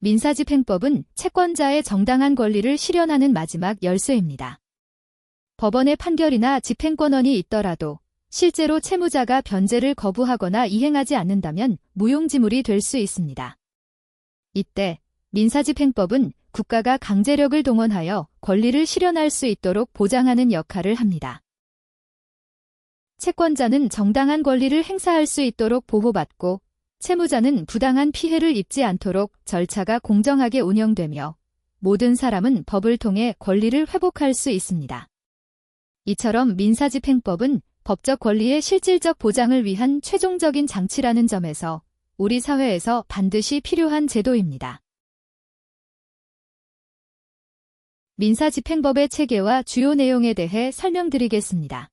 민사집행법은 채권자의 정당한 권리를 실현하는 마지막 열쇠입니다. 법원의 판결이나 집행권한이 있더라도 실제로 채무자가 변제를 거부하거나 이행하지 않는다면 무용지물이 될 수 있습니다. 이때 민사집행법은 국가가 강제력을 동원하여 권리를 실현할 수 있도록 보장하는 역할을 합니다. 채권자는 정당한 권리를 행사할 수 있도록 보호받고 채무자는 부당한 피해를 입지 않도록 절차가 공정하게 운영되며 모든 사람은 법을 통해 권리를 회복할 수 있습니다. 이처럼 민사집행법은 법적 권리의 실질적 보장을 위한 최종적인 장치라는 점에서 우리 사회에서 반드시 필요한 제도입니다. 민사집행법의 체계와 주요 내용에 대해 설명드리겠습니다.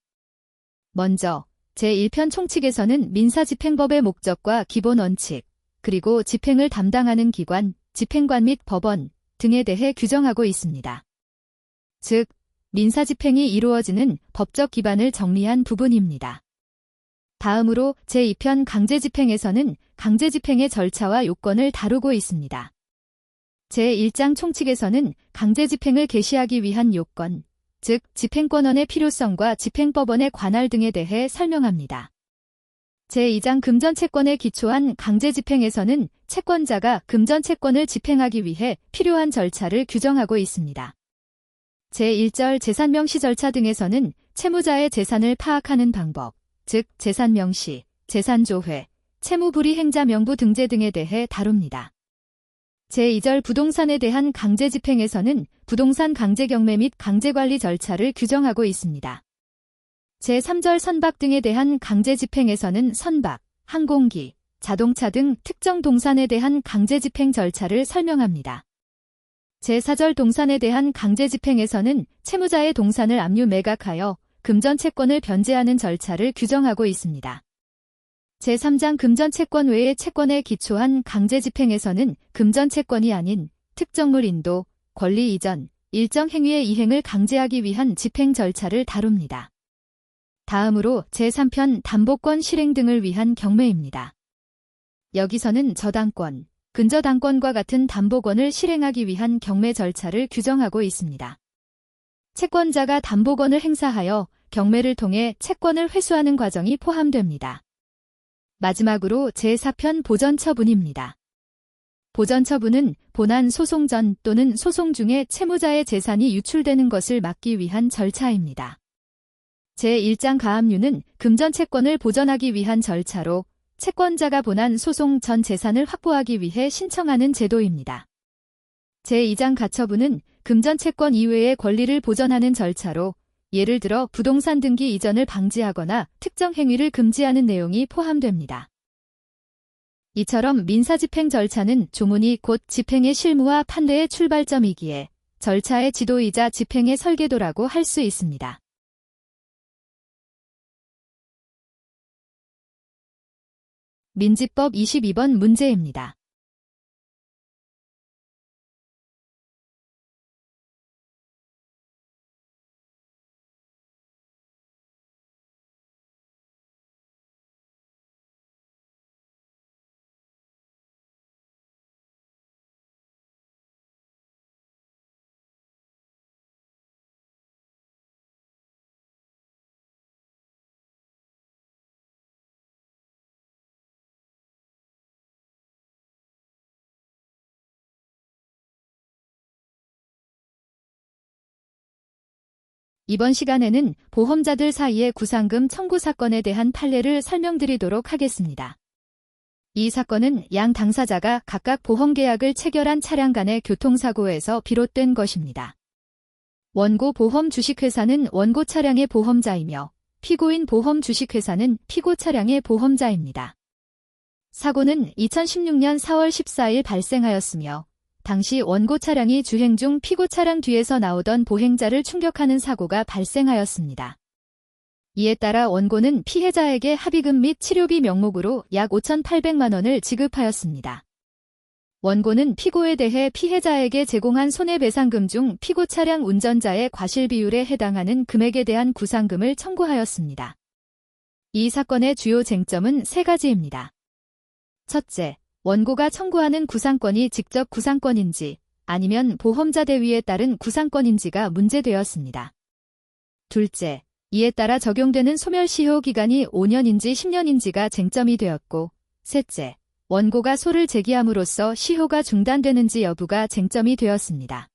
먼저 제1편 총칙에서는 민사집행법의 목적과 기본 원칙, 그리고 집행을 담당하는 기관, 집행관 및 법원 등에 대해 규정하고 있습니다. 즉, 민사집행이 이루어지는 법적 기반을 정리한 부분입니다. 다음으로 제2편 강제집행에서는 강제집행의 절차와 요건을 다루고 있습니다. 제1장 총칙에서는 강제집행을 개시하기 위한 요건, 즉 집행권한의 필요성과 집행법원의 관할 등에 대해 설명합니다. 제2장 금전채권에 기초한 강제집행에서는 채권자가 금전채권을 집행하기 위해 필요한 절차를 규정하고 있습니다. 제1절 재산명시 절차 등에서는 채무자의 재산을 파악하는 방법, 즉 재산명시, 재산조회, 채무불이행자 명부 등재 등에 대해 다룹니다. 제2절 부동산에 대한 강제집행에서는 부동산 강제경매 및 강제관리 절차를 규정하고 있습니다. 제3절 선박 등에 대한 강제집행에서는 선박, 항공기, 자동차 등 특정 동산에 대한 강제집행 절차를 설명합니다. 제4절 동산에 대한 강제집행에서는 채무자의 동산을 압류 매각하여 금전채권을 변제하는 절차를 규정하고 있습니다. 제3장 금전채권 외의 채권에 기초한 강제집행에서는 금전채권이 아닌 특정물 인도, 권리 이전, 일정 행위의 이행을 강제하기 위한 집행 절차를 다룹니다. 다음으로 제3편 담보권 실행 등을 위한 경매입니다. 여기서는 저당권, 근저당권과 같은 담보권을 실행하기 위한 경매 절차를 규정하고 있습니다. 채권자가 담보권을 행사하여 경매를 통해 채권을 회수하는 과정이 포함됩니다. 마지막으로 제4편 보전처분입니다. 보전처분은 본안 소송 전 또는 소송 중에 채무자의 재산이 유출되는 것을 막기 위한 절차입니다. 제1장 가압류는 금전채권을 보전하기 위한 절차로 채권자가 본안 소송 전 재산을 확보하기 위해 신청하는 제도입니다. 제2장 가처분은 금전채권 이외의 권리를 보전하는 절차로 예를 들어 부동산 등기 이전을 방지하거나 특정 행위를 금지하는 내용이 포함됩니다. 이처럼 민사집행 절차는 조문이 곧 집행의 실무와 판례의 출발점이기에 절차의 지도이자 집행의 설계도라고 할 수 있습니다. 민지법 22번 문제입니다. 이번 시간에는 보험자들 사이의 구상금 청구 사건에 대한 판례를 설명드리도록 하겠습니다. 이 사건은 양 당사자가 각각 보험계약을 체결한 차량 간의 교통사고에서 비롯된 것입니다. 원고 보험 주식회사는 원고 차량의 보험자이며 피고인 보험 주식회사는 피고 차량의 보험자입니다. 사고는 2016년 4월 14일 발생하였으며 당시 원고 차량이 주행 중 피고 차량 뒤에서 나오던 보행자를 충격하는 사고가 발생하였습니다. 이에 따라 원고는 피해자에게 합의금 및 치료비 명목으로 약 5,800만 원을 지급하였습니다. 원고는 피고에 대해 피해자에게 제공한 손해배상금 중 피고 차량 운전자의 과실 비율에 해당하는 금액에 대한 구상금을 청구하였습니다. 이 사건의 주요 쟁점은 세 가지입니다. 첫째, 원고가 청구하는 구상권이 직접 구상권인지 아니면 보험자 대위에 따른 구상권인지가 문제되었습니다. 둘째, 이에 따라 적용되는 소멸시효 기간이 5년인지 10년인지가 쟁점이 되었고, 셋째, 원고가 소를 제기함으로써 시효가 중단되는지 여부가 쟁점이 되었습니다.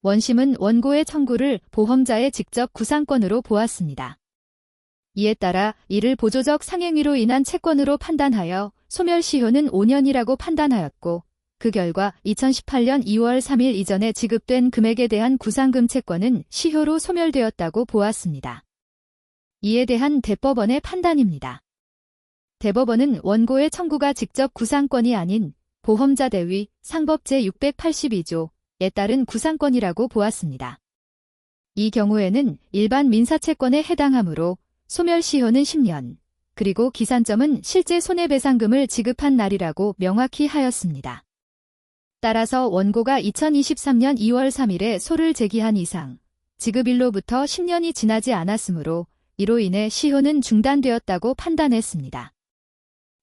원심은 원고의 청구를 보험자의 직접 구상권으로 보았습니다. 이에 따라 이를 보조적 상행위로 인한 채권으로 판단하여 소멸시효는 5년이라고 판단하였고, 그 결과 2018년 2월 3일 이전에 지급된 금액에 대한 구상금 채권은 시효로 소멸되었다고 보았습니다. 이에 대한 대법원의 판단입니다. 대법원은 원고의 청구가 직접 구상권이 아닌 보험자 대위 상법 제682조에 따른 구상권이라고 보았습니다. 이 경우에는 일반 민사채권에 해당하므로 소멸시효는 10년, 그리고 기산점은 실제 손해배상금을 지급한 날이라고 명확히 하였습니다. 따라서 원고가 2023년 2월 3일에 소를 제기한 이상 지급일로부터 10년이 지나지 않았으므로 이로 인해 시효는 중단되었다고 판단했습니다.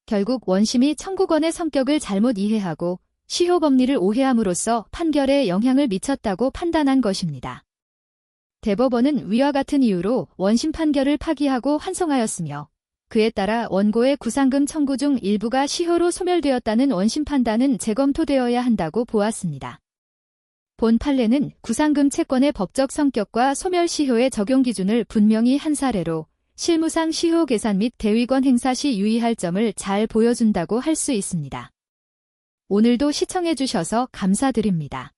결국 원심이 청구권의 성격을 잘못 이해하고 시효 법리를 오해함으로써 판결에 영향을 미쳤다고 판단한 것입니다. 대법원은 위와 같은 이유로 원심 판결을 파기하고 환송하였으며, 그에 따라 원고의 구상금 청구 중 일부가 시효로 소멸되었다는 원심 판단은 재검토되어야 한다고 보았습니다. 본 판례는 구상금 채권의 법적 성격과 소멸시효의 적용 기준을 분명히 한 사례로 실무상 시효 계산 및 대위권 행사 시 유의할 점을 잘 보여준다고 할 수 있습니다. 오늘도 시청해주셔서 감사드립니다.